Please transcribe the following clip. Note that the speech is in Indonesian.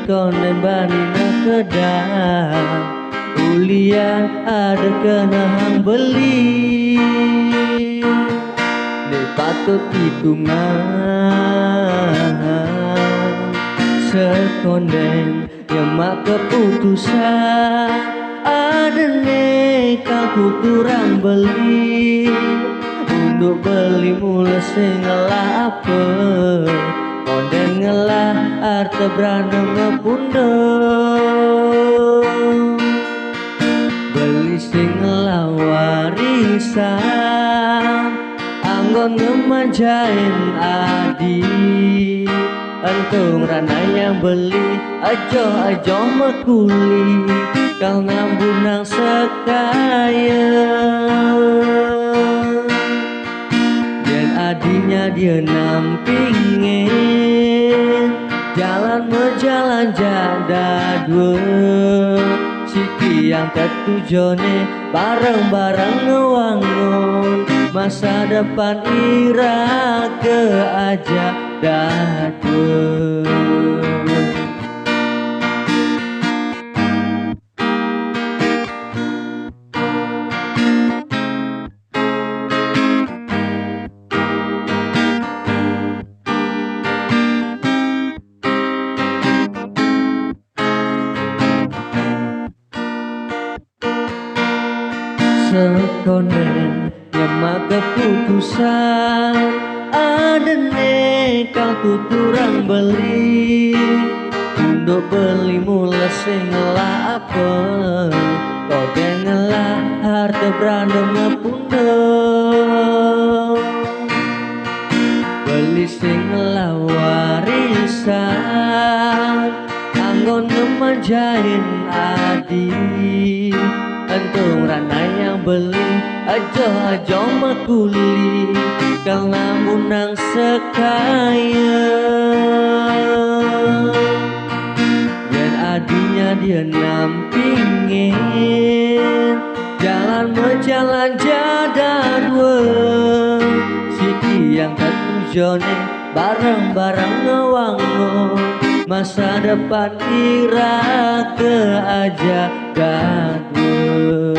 konen bani nak kedah ulian ada kena hang beli ne patut hitungan sekonen yang mak keputusan ada ne kau kurang beli untuk beli mula singlah apa konden ngelah arta beranem ngepundong beli singlah warisan anggon ngemanjain adi entung rana yang beli ajo mekuli kau ngambunang sekaya dan adinya dia nampingin jalan mejalan jada dua siki yang ketujone bareng-bareng ngewangun masa depan ira ke aja dadua. Sekonen nyemak keputusan ada ne kau kurang beli untuk beli mula singlah apa kau dengelah harta berantem ngepundong beli singlah warisan anggon ngemanjain adi entung rana yang beli ajo mekuli kau ngamunang sekaya dan adinya dia nampingin jalan mejalan jada dua siki yang ketujone bareng-bareng ngewangun masa depan ira ke aja dadua.